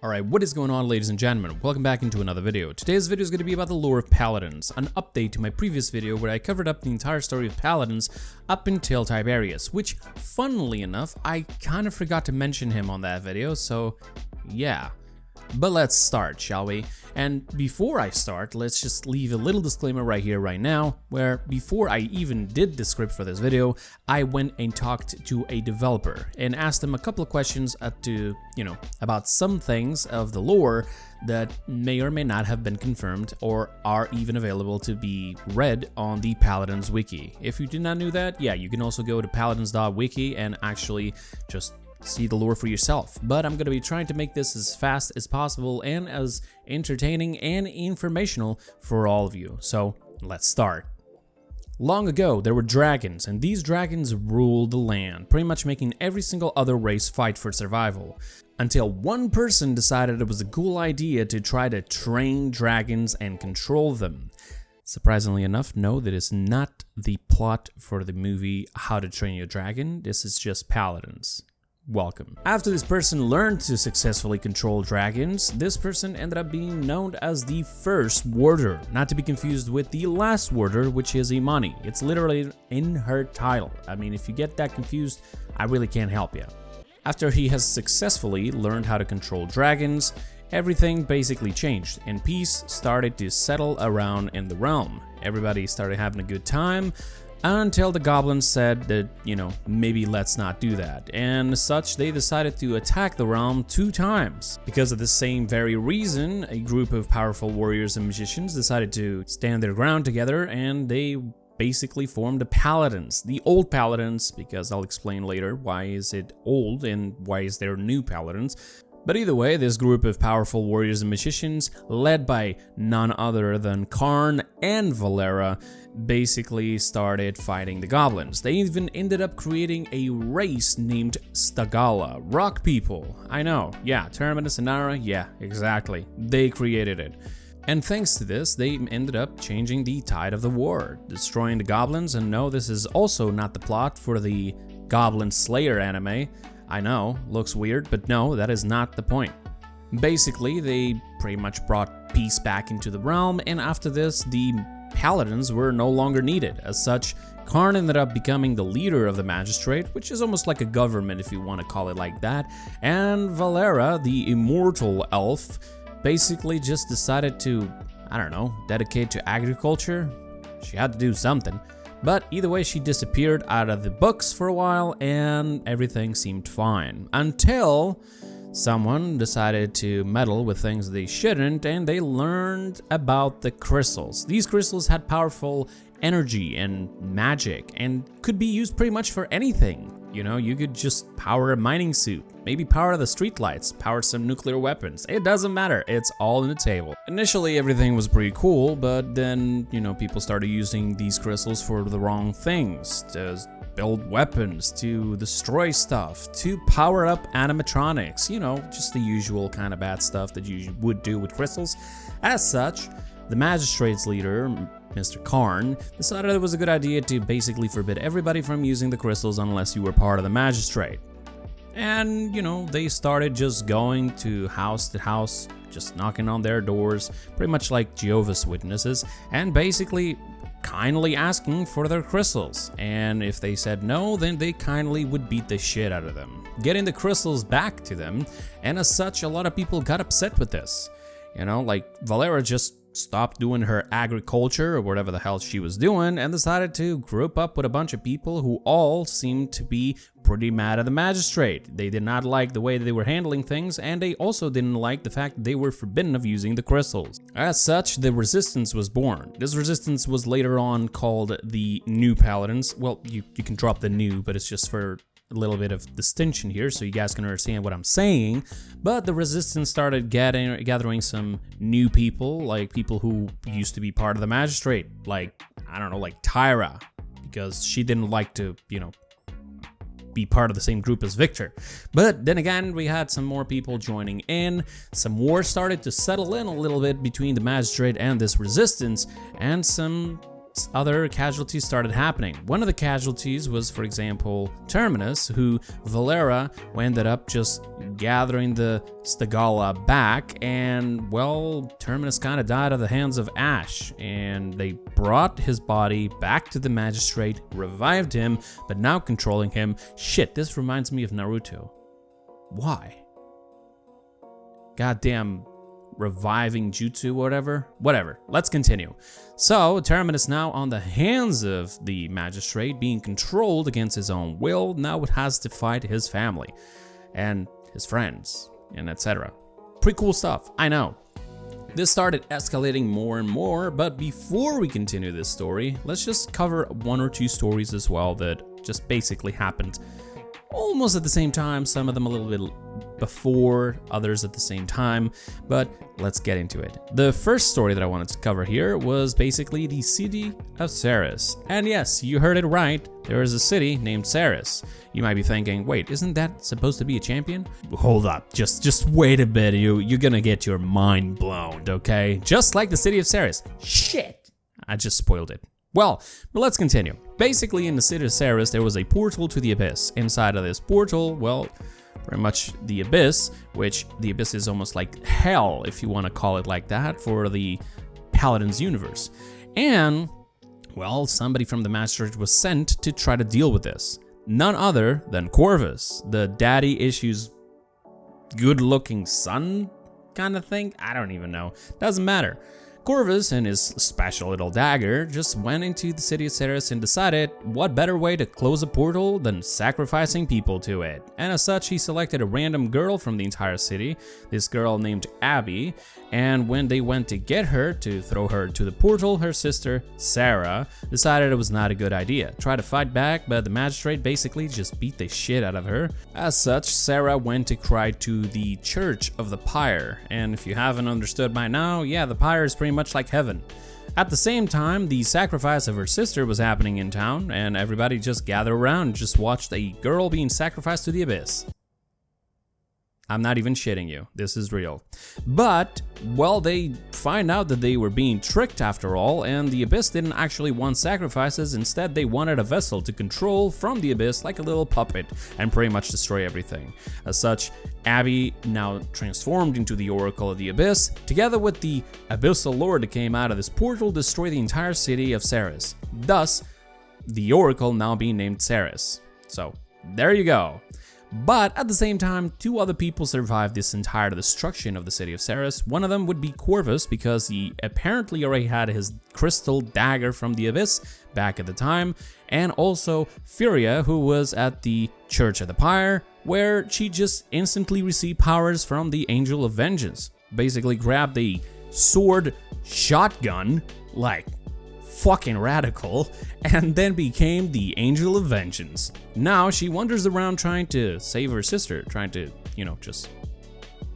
Alright, what is going on, ladies and gentlemen? Welcome back into another video. Today's video is going to be about the lore of Paladins, an update to my previous video where I covered up the entire story of Paladins up until Tiberius, which, funnily enough, I kind of forgot to mention him on that video, so yeah. But let's start, shall we? And before I start, let's just leave a little disclaimer right here, right now, where before I even did the script for this video, I went and talked to a developer and asked them a couple of questions about some things of the lore that may or may not have been confirmed or are even available to be read on the Paladins wiki. If you did not know that, yeah, you can also go to paladins.wiki and actually just see the lore for yourself, but I'm going to be trying to make this as fast as possible and as entertaining and informational for all of you. So let's start. Long ago, there were dragons, and these dragons ruled the land, pretty much making every single other race fight for survival. Until one person decided it was a cool idea to try to train dragons and control them. Surprisingly enough, no, that is not the plot for the movie How to Train Your Dragon. This is just Paladins. Welcome. After this person learned to successfully control dragons, this person ended up being known as the first warder, not to be confused with the last warder, which is Imani. It's literally in her title. I mean, if you get that confused, I really can't help you. After he has successfully learned how to control dragons, everything basically changed, and peace started to settle around in the realm. Everybody started having a good time, until the goblins said that, maybe let's not do that. And as such, they decided to attack the realm 2 times. Because of the same very reason, a group of powerful warriors and magicians decided to stand their ground together, and they basically formed the Paladins. The old Paladins, because I'll explain later why is it old and why is there new Paladins. But either way, this group of powerful warriors and magicians, led by none other than Karn and Vora, basically started fighting the goblins. They even ended up creating a race named Stagala, rock people. I know, yeah, Terminus and Nara, yeah, exactly. They created it. And thanks to this, they ended up changing the tide of the war, destroying the goblins. And no, this is also not the plot for the Goblin Slayer anime. I know, looks weird, but no, that is not the point. Basically, they pretty much brought peace back into the realm, and after this, the Paladins were no longer needed. As such, Karn ended up becoming the leader of the magistrate, which is almost like a government if you want to call it like that, and Vora, the immortal elf, basically just decided to, dedicate to agriculture. She had to do something. But either way, she disappeared out of the books for a while and everything seemed fine. Until someone decided to meddle with things they shouldn't, and they learned about the crystals. These crystals had powerful energy and magic and could be used pretty much for anything. You could just power a mining suit, maybe power the streetlights, power some nuclear weapons. It doesn't matter, it's all in the table. Initially, everything was pretty cool, but then, people started using these crystals for the wrong things, to build weapons, to destroy stuff, to power up animatronics, just the usual kind of bad stuff that you would do with crystals. As such, the magistrate's leader, Mr. Karn, decided it was a good idea to basically forbid everybody from using the crystals unless you were part of the magistrate. And, they started just going to house, just knocking on their doors, pretty much like Jehovah's Witnesses, and basically kindly asking for their crystals. And if they said no, then they kindly would beat the shit out of them, getting the crystals back to them. And as such, a lot of people got upset with this. Vora just stopped doing her agriculture or whatever the hell she was doing and decided to group up with a bunch of people who all seemed to be pretty mad at the magistrate. They did not like the way they were handling things, and they also didn't like the fact that they were forbidden of using the crystals. As such, the resistance was born. This resistance was later on called the New Paladins. Well, you can drop the new, but it's just for a little bit of distinction here so you guys can understand what I'm saying. But the resistance started gathering some new people, like people who used to be part of the magistrate, like Tyra, because she didn't like to, be part of the same group as Victor. But then again, we had some more people joining in. Some war started to settle in a little bit between the magistrate and this resistance, and some fights, other casualties started happening. One of the casualties was, for example, Terminus, who Vora ended up just gathering the Stagala back, and well, Terminus kind of died at the hands of Ash, and they brought his body back to the magistrate, revived him, but now controlling him. Shit, this reminds me of Naruto. Why? Goddamn reviving jutsu, whatever. Let's continue. So Terminus, now on the hands of the magistrate, being controlled against his own will, now it has to fight his family and his friends and etc. Pretty cool stuff, I know. This started escalating more and more, but before we continue this story, let's just cover one or two stories as well that just basically happened almost at the same time, some of them a little bit before, others at the same time, but let's get into it. The first story that I wanted to cover here was basically the city of Ceres. And yes, you heard it right, there is a city named Ceres. You might be thinking, wait, isn't that supposed to be a champion? Hold up, just wait a bit, you're gonna get your mind blown, okay? Just like the city of Ceres. Shit, I just spoiled it. Well, but let's continue. Basically, in the city of Ceres, there was a portal to the Abyss. Inside of this portal, well, pretty much the Abyss, which the Abyss is almost like hell, if you want to call it like that, for the Paladins universe. And, well, somebody from the magistrate was sent to try to deal with this. None other than Corvus, the daddy issues good-looking son kind of thing? I don't even know. Doesn't matter. Corvus and his special little dagger just went into the city of Ceres and decided what better way to close a portal than sacrificing people to it. And as such, he selected a random girl from the entire city, this girl named Abby, and when they went to get her to throw her to the portal, her sister, Sarah, decided it was not a good idea. Tried to fight back, but the magistrate basically just beat the shit out of her. As such, Sarah went to cry to the Church of the Pyre, and if you haven't understood by now, yeah, the Pyre is pretty much like heaven. At the same time, the sacrifice of her sister was happening in town, and everybody just gathered around and just watched a girl being sacrificed to the Abyss. I'm not even shitting you, this is real. But, well, they find out that they were being tricked after all, and the Abyss didn't actually want sacrifices, instead they wanted a vessel to control from the Abyss like a little puppet and pretty much destroy everything. As such, Abby, now transformed into the Oracle of the Abyss, together with the Abyssal Lord that came out of this portal, destroyed the entire city of Ceres. Thus, the Oracle now being named Ceres. So, there you go. But at the same time, two other people survived this entire destruction of the city of Ceres. One of them would be Corvus, because he apparently already had his crystal dagger from the Abyss back at the time, and also Furia, who was at the Church of the Pyre, where she just instantly received powers from the Angel of Vengeance. Basically grabbed a sword shotgun, like fucking radical, and then became the Angel of Vengeance. Now she wanders around trying to save her sister, trying to, just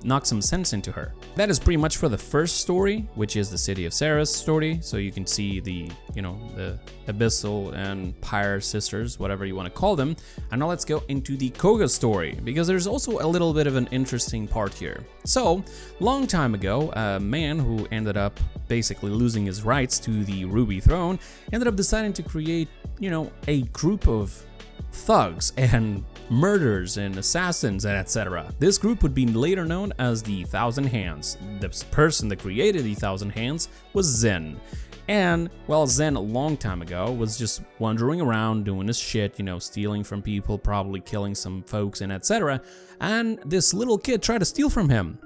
knock some sense into her. That is pretty much for the first story, which is the City of Ceres story. So you can see the, the Abyssal and Pyre sisters, whatever you want to call them. And now let's go into the Koga story, because there's also a little bit of an interesting part here. So, long time ago, a man who ended up basically losing his rights to the Ruby Throne ended up deciding to create, a group of thugs and murderers and assassins and etc. This group would be later known as the Thousand Hands. The person that created the Thousand Hands was Zen. And, well, Zen a long time ago was just wandering around doing his shit, stealing from people, probably killing some folks and etc. And this little kid tried to steal from him.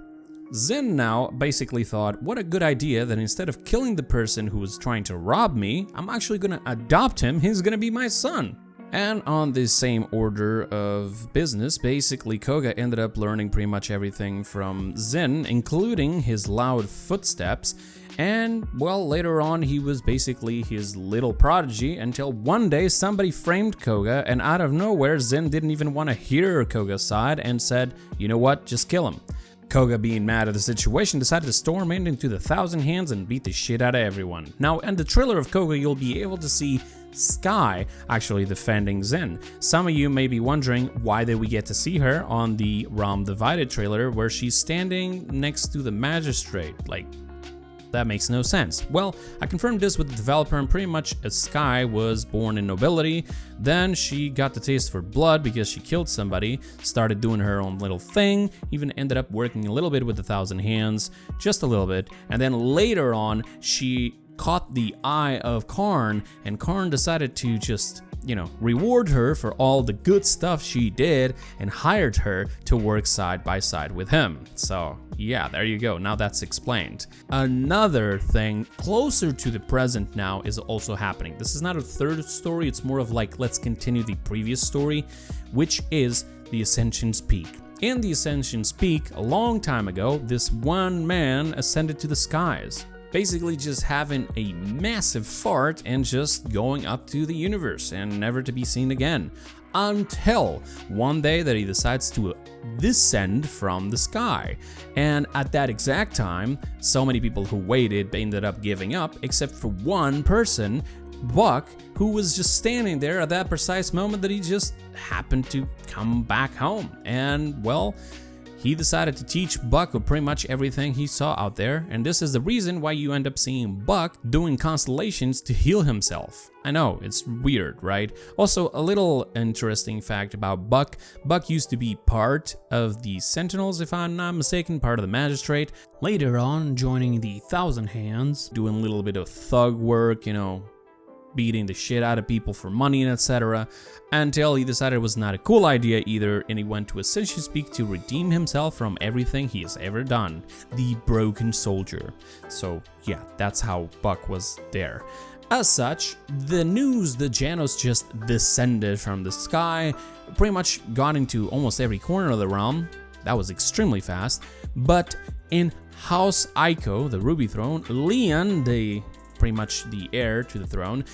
Zen now basically thought, what a good idea that instead of killing the person who was trying to rob me, I'm actually gonna adopt him, he's gonna be my son. And on this same order of business, basically Koga ended up learning pretty much everything from Zen, including his loud footsteps, and, well, later on he was basically his little prodigy until one day somebody framed Koga, and out of nowhere Zen didn't even want to hear Koga's side and said, you know what, just kill him. Koga, being mad at the situation, decided to storm into the Thousand Hands and beat the shit out of everyone. Now, in the trailer of Koga, you'll be able to see Sky actually defending Zen. Some of you may be wondering why did we get to see her on the Realm Divided trailer, where she's standing next to the magistrate. Like, That makes no sense. Well, I confirmed this with the developer, and pretty much Sky was born in nobility. Then she got the taste for blood because she killed somebody, started doing her own little thing, even ended up working a little bit with the Thousand Hands, just a little bit. And then later on, she caught the eye of Karn, and Karn decided to just, you know, reward her for all the good stuff she did and hired her to work side by side with him. So yeah, there you go. Now that's explained. Another thing closer to the present now is also happening. This is not a third story. It's more of like, let's continue the previous story, which is the Ascension's Peak. In the Ascension's Peak, a long time ago, this one man ascended to the skies, basically just having a massive fart and just going up to the universe and never to be seen again. Until one day that he decides to descend from the sky. And at that exact time, so many people who waited ended up giving up, except for one person, Buck, who was just standing there at that precise moment that he just happened to come back home. And well, he decided to teach Buck pretty much everything he saw out there, and this is the reason why you end up seeing Buck doing constellations to heal himself. I know, it's weird, right? Also, a little interesting fact about Buck. Buck used to be part of the Sentinels, if I'm not mistaken, part of the magistrate. Later on, joining the Thousand Hands, doing a little bit of thug work, you know, beating the shit out of people for money and etc. Until he decided it was not a cool idea either, and he went to Ascension Peak to redeem himself from everything he has ever done. The broken soldier. So yeah, that's how Buck was there. As such, the news that Janos just descended from the sky pretty much got into almost every corner of the realm. That was extremely fast. But in House Aiko, the Ruby Throne, Leon, pretty much the heir to the throne,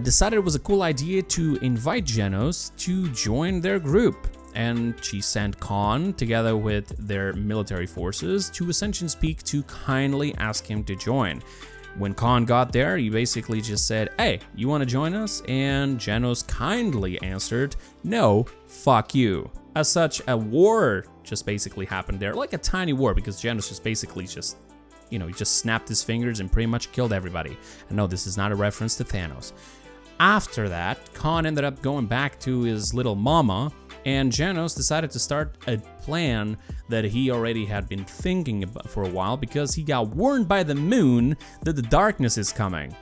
decided it was a cool idea to invite Janos to join their group. And she sent Khan, together with their military forces, to Ascension's Peak to kindly ask him to join. When Khan got there, he basically just said, "Hey, you want to join us?" And Janos kindly answered, "No, fuck you." As such, a war just basically happened there, like a tiny war, because Janos just basically just, you know, he just snapped his fingers and pretty much killed everybody. And no, this is not a reference to Thanos. After that, Khan ended up going back to his little mama, and Janos decided to start a plan that he already had been thinking about for a while, because he got warned by the moon that the darkness is coming.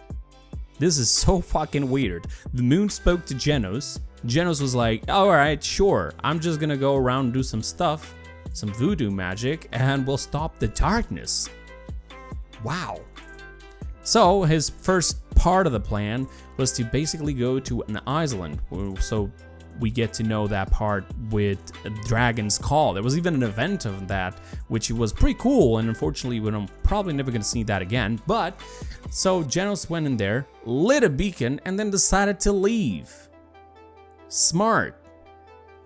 This is so fucking weird. The moon spoke to Janos. Janos was like, "Alright, sure, I'm just gonna go around and do some stuff, some voodoo magic, and we'll stop the darkness." Wow. So his first part of the plan was to basically go to an island. So we get to know that part with Dragon's Call. There was even an event of that, which was pretty cool, and unfortunately we're probably never going to see that again. But so Janos went in there, lit a beacon, and then decided to leave. Smart.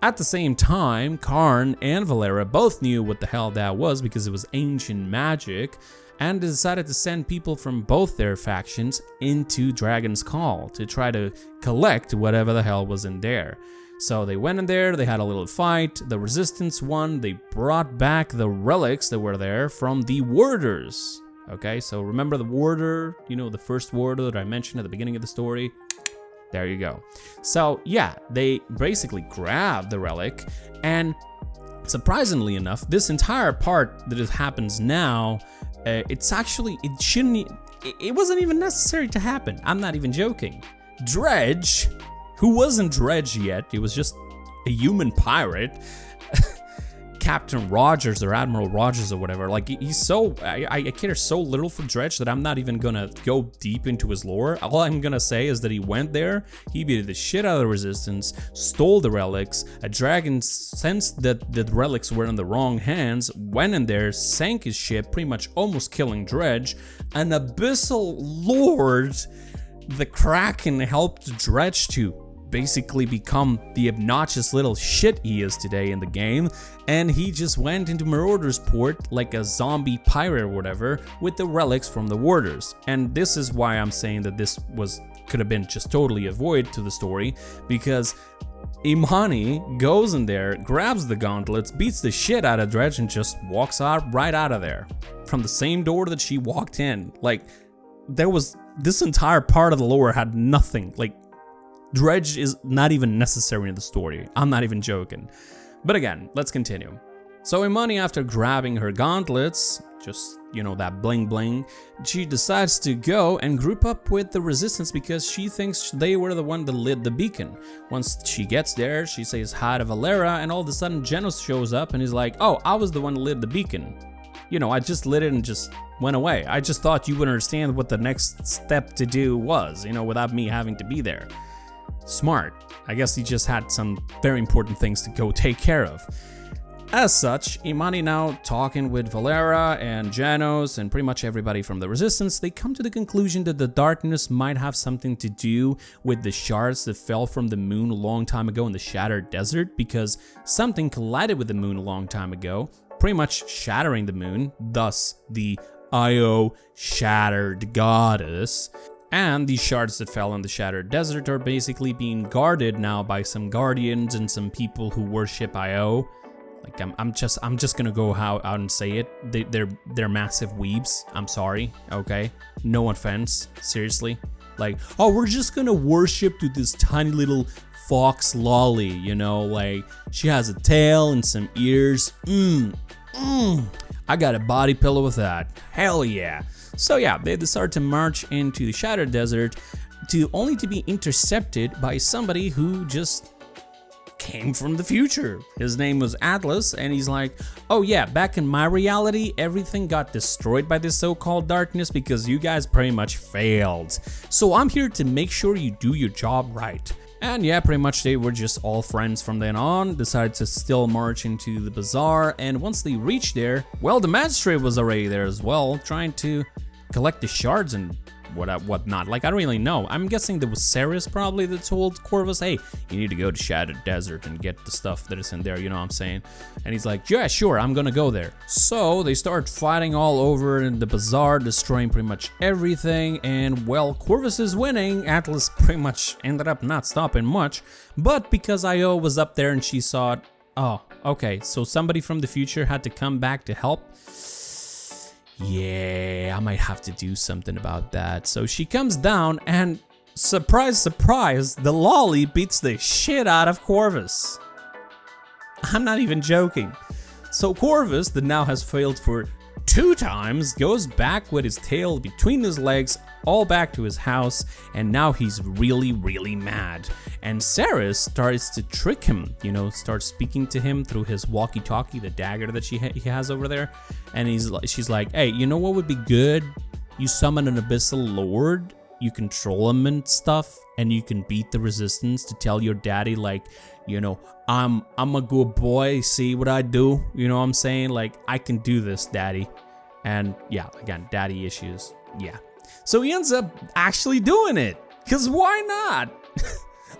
At the same time, Karn and Valera both knew what the hell that was, because it was ancient magic, and decided to send people from both their factions into Dragon's Call to try to collect whatever the hell was in there. So they went in there, they had a little fight, the resistance won, they brought back the relics that were there from the warders. Okay, so remember the warder, you know, the first warder that I mentioned at the beginning of the story? There you go. So yeah, they basically grabbed the relic, and surprisingly enough, this entire part that happens now, it wasn't even necessary to happen. I'm not even joking. Dredge, who wasn't Dredge yet, he was just a human pirate, Captain Rogers or Admiral Rogers or whatever, like he's so, I care so little for Dredge that I'm not even gonna go deep into his lore. All I'm gonna say is that he went there, he beat the shit out of the resistance, stole the relics, a dragon sensed that the relics were in the wrong hands, went in there, sank his ship, pretty much almost killing Dredge. An abyssal lord, the Kraken, helped Dredge to basically become the obnoxious little shit he is today in the game, and he just went into Marauder's Port like a zombie pirate or whatever with the relics from the warders. And this is why I'm saying that this could have been just totally a void to the story, because Imani goes in there, grabs the gauntlets, beats the shit out of Dredge, and just walks right out of there. From the same door that she walked in. Like, there was, this entire part of the lore had nothing. Like, Dredge is not even necessary in the story. I'm not even joking. But again, let's continue. So Imani, after grabbing her gauntlets, just, you know, that bling bling, she decides to go and group up with the resistance because she thinks they were the one that lit the beacon. Once she gets there, she says hi to Valera, and all of a sudden Genos shows up and he's like, oh, I was the one that lit the beacon. You know, I just lit it and just went away. I just thought you would understand what the next step to do was, you know, without me having to be there. Smart. I guess he just had some very important things to go take care of. As such, Imani now talking with Valera and Genos and pretty much everybody from the Resistance, they come to the conclusion that the darkness might have something to do with the shards that fell from the moon a long time ago in the Shattered Desert, because something collided with the moon a long time ago, pretty much shattering the moon, thus the Io Shattered Goddess. And these shards that fell in the Shattered Desert are basically being guarded now by some guardians and some people who worship Io. Like, I'm just gonna go out and say it. They're massive weebs. I'm sorry, okay? No offense, seriously. Like, oh, we're just gonna worship to this tiny little fox lolly, you know? Like, she has a tail and some ears. I got a body pillow with that. Hell yeah. So yeah, they decide to march into the Shattered Desert only to be intercepted by somebody who just came from the future. His name was Atlas, and he's like, oh yeah, back in my reality, everything got destroyed by this so-called darkness because you guys pretty much failed. So I'm here to make sure you do your job right. And yeah, pretty much they were just all friends from then on, decided to still march into the bazaar, and once they reached there, well, the magistrate was already there as well, trying to collect the shards and whatnot. Like, I don't really know. I'm guessing there was Ceres probably that told Corvus, hey, you need to go to Shattered Desert and get the stuff that is in there, you know what I'm saying? And he's like, yeah, sure, I'm gonna go there. So they start fighting all over in the bazaar, destroying pretty much everything, and well, Corvus is winning. Atlas pretty much ended up not stopping much, but because Io was up there and she saw it, oh, okay, so somebody from the future had to come back to help. Yeah, I might have to do something about that. So she comes down and, surprise, surprise, the lolly beats the shit out of Corvus. I'm not even joking. So Corvus, that now has failed for 2 times, goes back with his tail between his legs, all back to his house, and now he's really, really mad. And Ceres starts to trick him, you know, starts speaking to him through his walkie-talkie, the dagger that he has over there. And she's like, hey, you know what would be good? You summon an abyssal lord, you control him and stuff, and you can beat the resistance to tell your daddy, like, you know, I'm a good boy, see what I do? You know what I'm saying? Like, I can do this, daddy. And yeah, again, daddy issues, yeah. So he ends up actually doing it, because why not?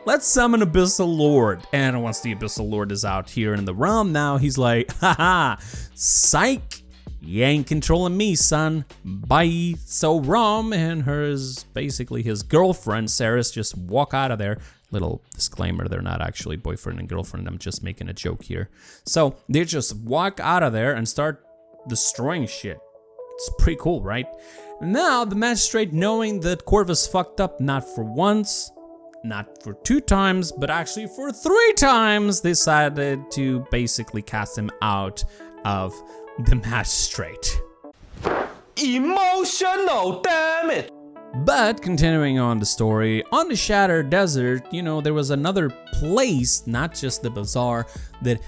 Let's summon Abyssal Lord. And once the Abyssal Lord is out here in the realm now, he's like, haha, psych, you ain't controlling me, son, bye. So Rom and basically his girlfriend, Ceres, just walk out of there. Little disclaimer, they're not actually boyfriend and girlfriend, I'm just making a joke here. So they just walk out of there and start destroying shit. It's pretty cool, right? Now, the magistrate, knowing that Corvus fucked up not for once, not for 2 times, but actually for 3 times, decided to basically cast him out of the magistrate. Emotional, damn it! But continuing on the story, on the Shattered Desert, you know, there was another place, not just the bazaar, that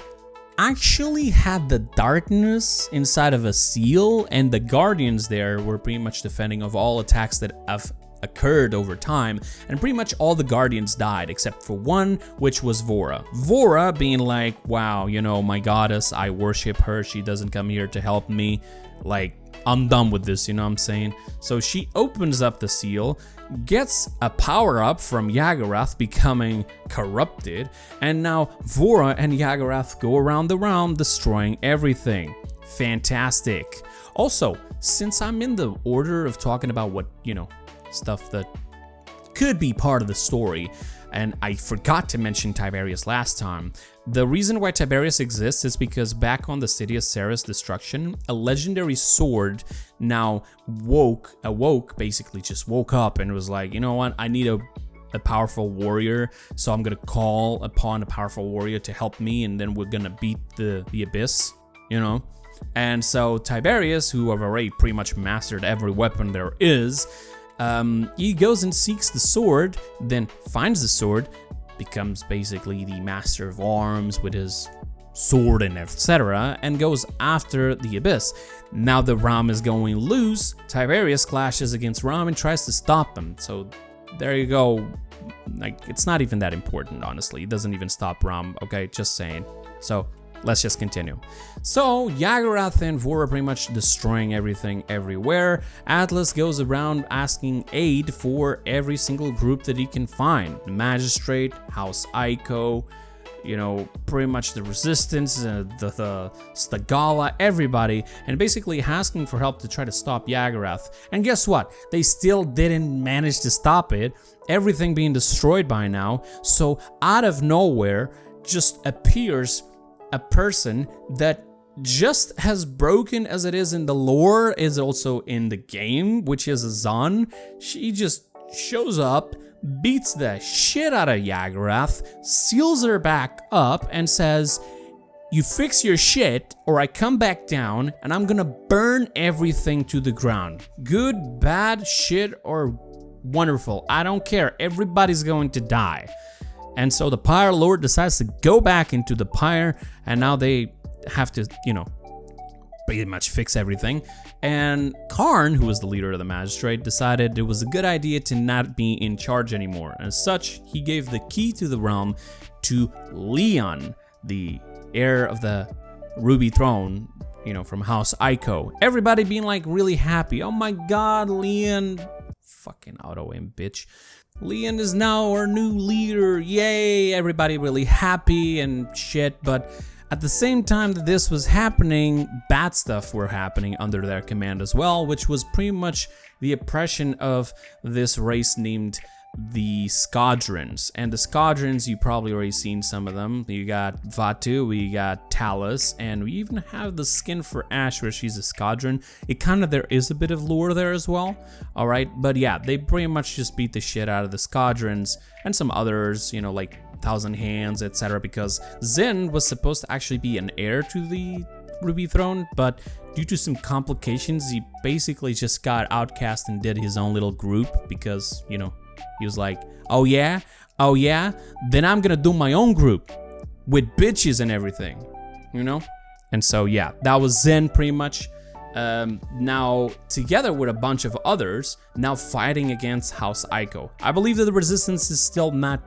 actually had the darkness inside of a seal, and the guardians there were pretty much defending of all attacks that have occurred over time, and pretty much all the guardians died except for one, which was Vora. Vora being like, wow, you know, my goddess, I worship her, she doesn't come here to help me, like, I'm done with this, you know what I'm saying? So she opens up the seal, gets a power-up from Yagarath becoming corrupted, and now Vora and Yagarath go around the realm destroying everything. Fantastic. Also, since I'm in the order of talking about what, you know, stuff that could be part of the story, and I forgot to mention Tiberius last time. The reason why Tiberius exists is because back on the city of Ceres destruction, a legendary sword now basically just woke up and was like, you know what, I need a powerful warrior, so I'm gonna call upon a powerful warrior to help me, and then we're gonna beat the abyss, you know. And so Tiberius, who have already pretty much mastered every weapon there is, he goes and seeks the sword, then finds the sword, becomes basically the master of arms with his sword and etc., and goes after the abyss. Now the Ram is going loose. Tiberius clashes against Ram and tries to stop him. So there you go. Like, it's not even that important, honestly. It doesn't even stop Ram, okay? Just saying. So let's just continue. So Yagarath and Vora pretty much destroying everything everywhere. Atlas goes around asking aid for every single group that he can find. The Magistrate, House Ico, you know, pretty much the Resistance, the Stagala, everybody, and basically asking for help to try to stop Yagarath. And guess what? They still didn't manage to stop it. Everything being destroyed by now. So out of nowhere just appears a person that just as broken as it is in the lore is also in the game, which is Zan. She just shows up, beats the shit out of Yagarath, seals her back up, and says, "You fix your shit or I come back down and I'm gonna burn everything to the ground. Good, bad, shit, or wonderful. I don't care. Everybody's going to die." And so the Pyre Lord decides to go back into the Pyre, and now they have to, you know, pretty much fix everything. And Karn, who was the leader of the Magistrate, decided it was a good idea to not be in charge anymore. As such, he gave the key to the realm to Leon, the heir of the Ruby Throne, you know, from House Ico. Everybody being like really happy. Oh my god, Leon. Fucking auto-aim, bitch. Leon is now our new leader, yay, everybody really happy and shit, but at the same time that this was happening, bad stuff were happening under their command as well, which was pretty much the oppression of this race named the Squadrons. And the Squadrons, you probably already seen some of them. You got Vatu, we got Talus, and we even have the skin for Ash where she's a Squadron. There is a bit of lore there as well, alright? But yeah, they pretty much just beat the shit out of the Squadrons and some others, you know, like Thousand Hands, etc. Because Zen was supposed to actually be an heir to the Ruby Throne, but due to some complications, he basically just got outcast and did his own little group because, you know, he was like, oh yeah, then I'm gonna do my own group with bitches and everything, you know? And so yeah, that was Zen pretty much. Now, together with a bunch of others, now fighting against House Ico. I believe that the Resistance is still not,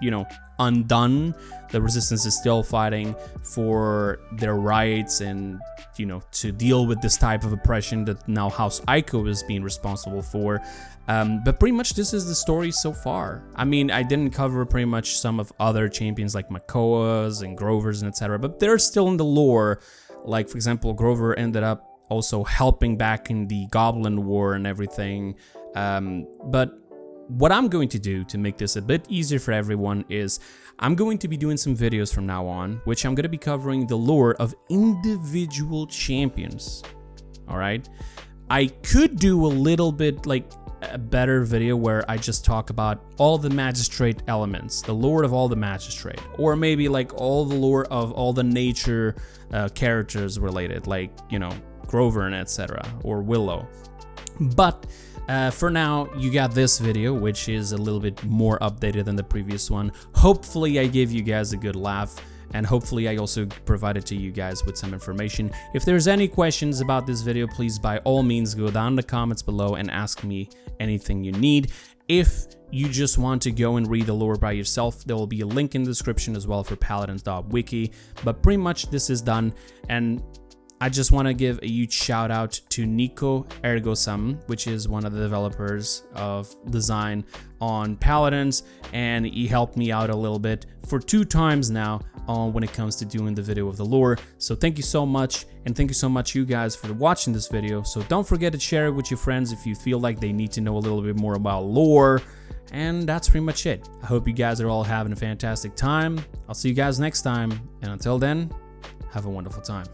you know, undone. The Resistance is still fighting for their rights and, you know, to deal with this type of oppression that now House Ico is being responsible for. But pretty much this is the story so far. I mean, I didn't cover pretty much some of other champions like Makoas and Grovers and etc., but they're still in the lore. Like, for example, Grover ended up also helping back in the Goblin War and everything. But what I'm going to do to make this a bit easier for everyone is I'm going to be doing some videos from now on, which I'm going to be covering the lore of individual champions. All right. I could do a little bit like a better video where I just talk about all the Magistrate elements, the lore of all the Magistrate, or maybe like all the lore of all the nature characters related, like, you know, Grover and etc., or Willow. But for now, you got this video, which is a little bit more updated than the previous one. Hopefully I gave you guys a good laugh, and hopefully I also provided to you guys with some information. If there's any questions about this video, please by all means go down in the comments below and ask me anything you need. If you just want to go and read the lore by yourself, there will be a link in the description as well for paladins.wiki. But pretty much this is done, and I just want to give a huge shout out to Nico Ergosam, which is one of the developers of design on Paladins, and he helped me out a little bit for 2 times now when it comes to doing the video of the lore. So thank you so much, and thank you so much you guys for watching this video. So don't forget to share it with your friends if you feel like they need to know a little bit more about lore. And that's pretty much it. I hope you guys are all having a fantastic time. I'll see you guys next time, and until then, have a wonderful time.